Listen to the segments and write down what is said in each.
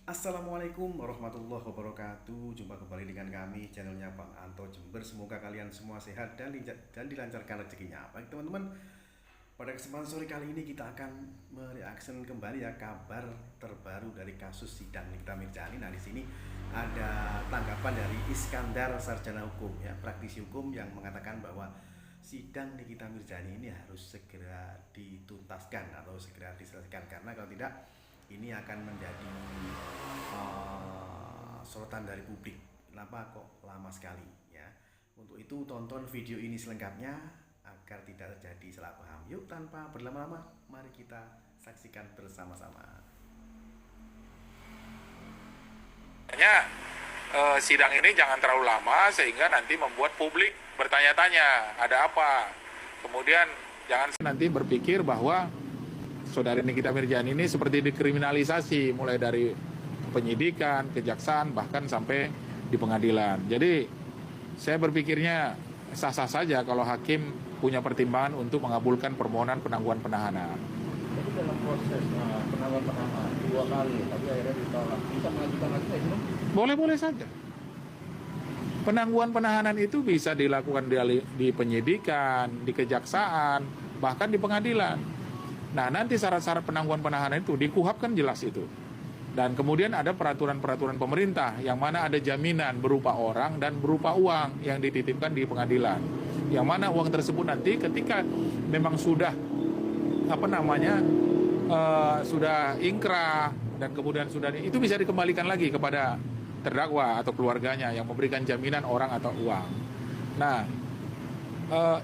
Assalamualaikum warahmatullahi wabarakatuh. Jumpa kembali dengan kami channelnya Bang Anto Jember. Semoga kalian semua sehat dan dilancarkan rezekinya. Baik teman-teman, pada kesempatan sore kali ini kita akan mereaction kembali ya kabar terbaru dari kasus sidang Nikita Mirzani. Nah, di sini ada tanggapan dari Iskandar, sarjana hukum ya, praktisi hukum, yang mengatakan bahwa sidang Nikita Mirzani ini harus segera dituntaskan atau segera diselesaikan, karena kalau tidak ini akan menjadi sorotan dari publik. Kenapa kok lama sekali ya? Untuk itu tonton video ini selengkapnya agar tidak terjadi salah paham. Yuk, tanpa berlama-lama, mari kita saksikan bersama-sama. Sidang ini jangan terlalu lama sehingga nanti membuat publik bertanya-tanya ada apa. Kemudian jangan nanti berpikir bahwa saudari Nikita Mirzani ini seperti dikriminalisasi mulai dari penyidikan, kejaksaan, bahkan sampai di pengadilan. Jadi saya berpikirnya sah-sah saja kalau hakim punya pertimbangan untuk mengabulkan permohonan penangguhan penahanan. Jadi dalam proses penangguhan penahanan 2 kali, tapi akhirnya ditolak. Bisa mengajukan lagi nggak sih? Boleh-boleh saja. Penangguhan penahanan itu bisa dilakukan di penyidikan, di kejaksaan, bahkan di pengadilan. Nah, nanti syarat-syarat penangguhan penahanan itu di KUHAP kan jelas itu. Dan kemudian ada peraturan-peraturan pemerintah yang mana ada jaminan berupa orang dan berupa uang yang dititipkan di pengadilan. Yang mana uang tersebut nanti ketika memang sudah sudah ingkrah dan kemudian sudah itu bisa dikembalikan lagi kepada terdakwa atau keluarganya yang memberikan jaminan orang atau uang. Nah,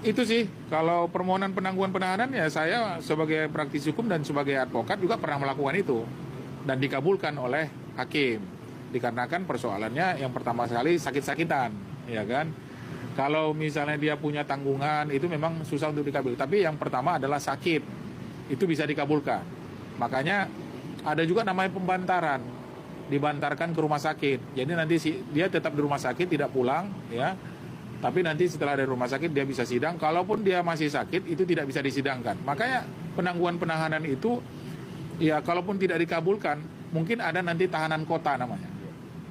itu sih kalau permohonan penangguhan penahanan ya, saya sebagai praktisi hukum dan sebagai advokat juga pernah melakukan itu dan dikabulkan oleh hakim dikarenakan persoalannya yang pertama sekali sakit-sakitan, ya kan. Kalau misalnya dia punya tanggungan itu memang susah untuk dikabul, tapi yang pertama adalah sakit, itu bisa dikabulkan. Makanya ada juga namanya pembantaran, dibantarkan ke rumah sakit. Jadi nanti dia tetap di rumah sakit, tidak pulang ya. Tapi nanti setelah dari rumah sakit dia bisa sidang. Kalaupun dia masih sakit itu tidak bisa disidangkan. Makanya penangguhan penahanan itu ya kalaupun tidak dikabulkan mungkin ada nanti tahanan kota namanya.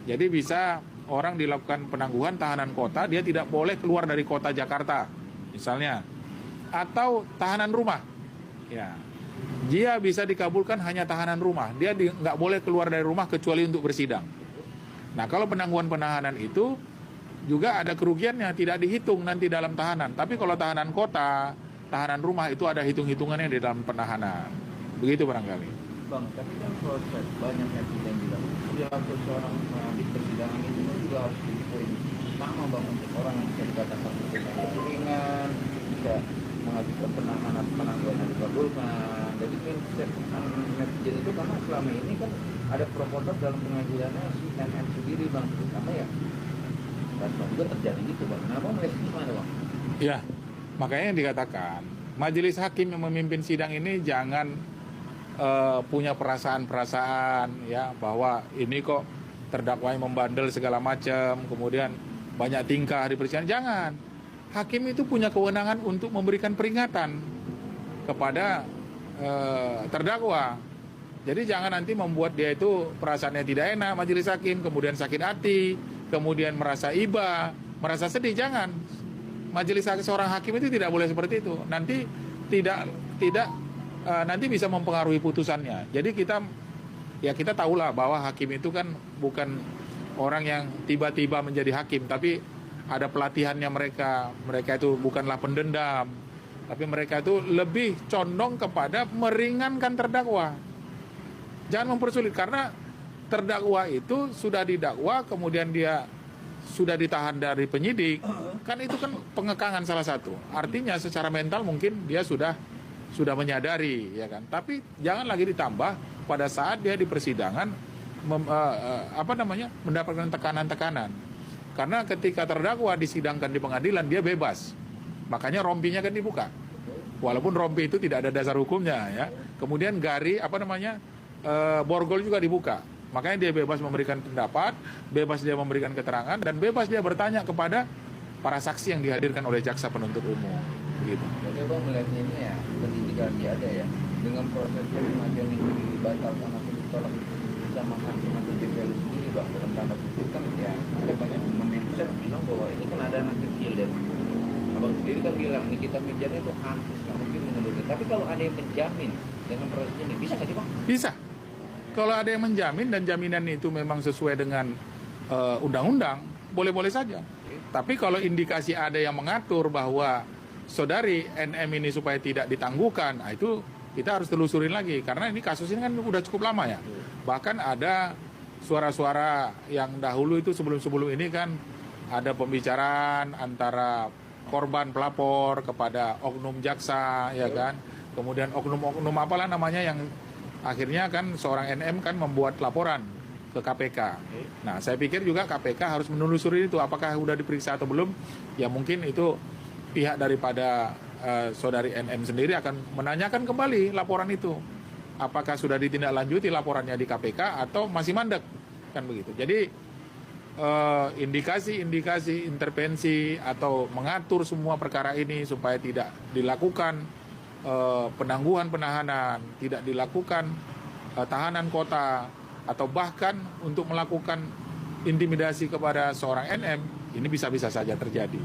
Jadi bisa orang dilakukan penangguhan tahanan kota, dia tidak boleh keluar dari kota Jakarta misalnya. Atau tahanan rumah. Ya. Dia bisa dikabulkan hanya tahanan rumah. Dia nggak boleh keluar dari rumah kecuali untuk bersidang. Nah, kalau penangguhan penahanan itu juga ada kerugiannya, tidak dihitung nanti dalam tahanan. Tapi kalau tahanan kota, tahanan rumah itu ada hitung-hitungannya di dalam penahanan. Begitu barangkali. Bang, tapi kan proses banyak yang bilang perilaku seorang di persidangan itu juga harus dipoin sama bang, untuk orang yang bisa dikatakan ringan, bisa mengajukan penahanan penangguhan yang dikabulkan. Jadi kan netizen itu karena selama ini kan ada proposer dalam pengajuannya si MM sendiri bang, apa ya? Dan juga terjadi gitu bang. Kenapa melihat gimana bang? Ya, makanya yang dikatakan majelis hakim yang memimpin sidang ini jangan punya perasaan-perasaan ya bahwa ini kok terdakwa yang membandel segala macam, kemudian banyak tingkah di persidangan. Jangan. Hakim itu punya kewenangan untuk memberikan peringatan kepada terdakwa. Jadi jangan nanti membuat dia itu perasaannya tidak enak majelis hakim, kemudian sakit hati, kemudian merasa iba, merasa sedih. Jangan. Majelis hakim, seorang hakim itu tidak boleh seperti itu. Nanti nanti bisa mempengaruhi putusannya. Jadi kita tahulah bahwa hakim itu kan bukan orang yang tiba-tiba menjadi hakim, tapi ada pelatihannya mereka. Mereka itu bukanlah pendendam, tapi mereka itu lebih condong kepada meringankan terdakwa. Jangan mempersulit, karena terdakwa itu sudah didakwa, kemudian dia sudah ditahan dari penyidik, kan itu kan pengekangan salah satu. Artinya secara mental mungkin dia sudah menyadari, ya kan. Tapi jangan lagi ditambah pada saat dia di persidangan mendapatkan tekanan-tekanan. Karena ketika terdakwa disidangkan di pengadilan dia bebas. Makanya rompinya kan dibuka. Walaupun rompi itu tidak ada dasar hukumnya ya. Kemudian borgol juga dibuka. Makanya dia bebas memberikan pendapat, bebas dia memberikan keterangan, dan bebas dia bertanya kepada para saksi yang dihadirkan oleh jaksa penuntut umum. Begitu. Jadi bang melihatnya ini ya, litigasi ada ya, dengan proses pengajuan itu dibatalkan atau ditolak, bisa kita makan semacam TPL sendiri bang, dalam tanda kutip kan ya ada banyak netizen bilang bahwa ini kan ada anak kecil dan abang sendiri kan bilang ini kita pinjamnya itu hampir nggak mungkin menurunkan. Tapi kalau ada yang menjamin dengan proses ini bisa nggak sih bang? Bisa. Kalau ada yang menjamin dan jaminan itu memang sesuai dengan undang-undang, boleh-boleh saja. Tapi kalau indikasi ada yang mengatur bahwa saudari NM ini supaya tidak ditangguhkan, nah itu kita harus telusurin lagi. Karena ini kasus ini kan udah cukup lama ya. Bahkan ada suara-suara yang dahulu itu sebelum-sebelum ini kan ada pembicaraan antara korban pelapor kepada oknum jaksa, ya kan. Kemudian oknum-oknum apalah namanya yang akhirnya kan seorang NM kan membuat laporan ke KPK. Nah, saya pikir juga KPK harus menelusuri itu apakah sudah diperiksa atau belum. Ya mungkin itu pihak daripada saudari NM sendiri akan menanyakan kembali laporan itu. Apakah sudah ditindaklanjuti laporannya di KPK atau masih mandek. Kan begitu. Jadi indikasi-indikasi intervensi atau mengatur semua perkara ini supaya tidak dilakukan penangguhan penahanan, tidak dilakukan tahanan kota, atau bahkan untuk melakukan intimidasi kepada seorang NM, ini bisa-bisa saja terjadi.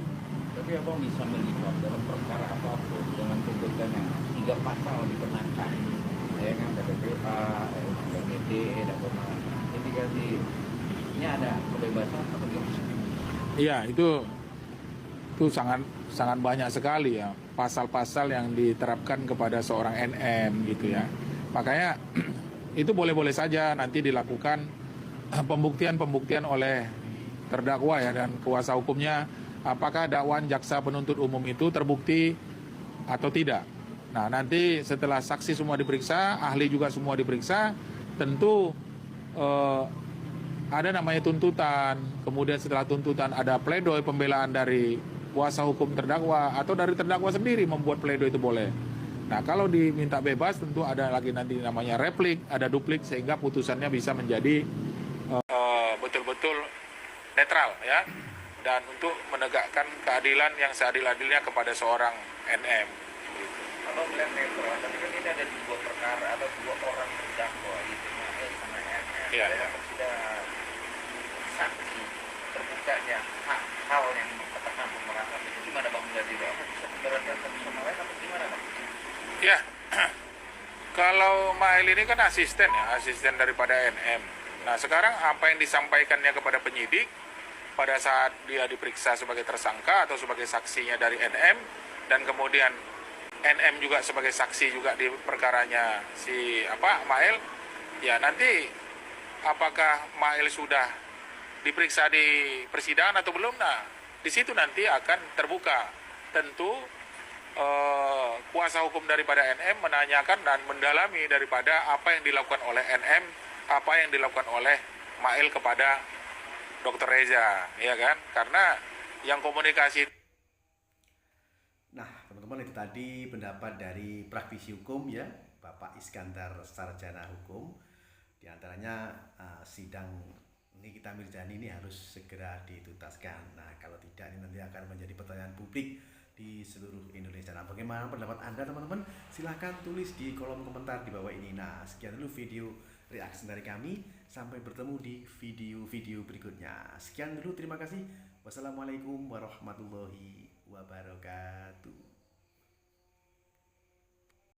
Tapi abang bisa melihat dalam perkara apapun dengan tuntutan yang 3 pasal dikenakan, ya kan, PPPA, PMD, dan indikasinya ada kebebasan atau gimana? Iya, itu sangat banyak sekali ya pasal-pasal yang diterapkan kepada seorang NM gitu ya. Makanya itu boleh-boleh saja nanti dilakukan pembuktian oleh terdakwa ya dan kuasa hukumnya apakah dakwaan jaksa penuntut umum itu terbukti atau tidak. Nah, nanti setelah saksi semua diperiksa, ahli juga semua diperiksa, tentu ada namanya tuntutan. Kemudian setelah tuntutan ada pledoi pembelaan dari kuasa hukum terdakwa atau dari terdakwa sendiri membuat pledoi itu boleh. Nah, kalau diminta bebas tentu ada lagi nanti namanya replik, ada duplik sehingga putusannya bisa menjadi betul-betul netral ya. Dan untuk menegakkan keadilan yang seadil-adilnya kepada seorang NM. Kalau melihat netral, tapi kan ini ada 2 perkara atau 2 orang terdakwa itu sama NM. Iya, Dalam ya. persidangan saksi terbukanya hal yang katakan pemerasan itu gimana bang melihat itu? Bisa memberatkan satu sama lain atau gimana bang? Ya, kalau Mail ini kan asisten ya, asisten daripada NM. Nah, sekarang apa yang disampaikannya kepada penyidik pada saat dia diperiksa sebagai tersangka atau sebagai saksinya dari NM, dan kemudian NM juga sebagai saksi juga di perkaranya si Mail, ya nanti apakah Mail sudah diperiksa di persidangan atau belum? Nah, di situ nanti akan terbuka. Tentu kuasa hukum daripada NM menanyakan dan mendalami daripada apa yang dilakukan oleh NM, apa yang dilakukan oleh Mail kepada Dr. Reza, ya kan? Karena yang komunikasi. Nah, teman-teman, itu tadi pendapat dari praktisi hukum ya, Bapak Iskandar, sarjana hukum. Di antaranya sidang Nikita Mirzani ini harus segera dituntaskan. Nah, kalau tidak ini nanti akan menjadi pertanyaan publik di seluruh Indonesia. Nah, bagaimana pendapat Anda teman-teman? Silahkan tulis di kolom komentar di bawah ini. Nah, sekian dulu video reaksi dari kami. Sampai bertemu di video-video berikutnya. Sekian dulu, terima kasih. Wassalamualaikum warahmatullahi wabarakatuh.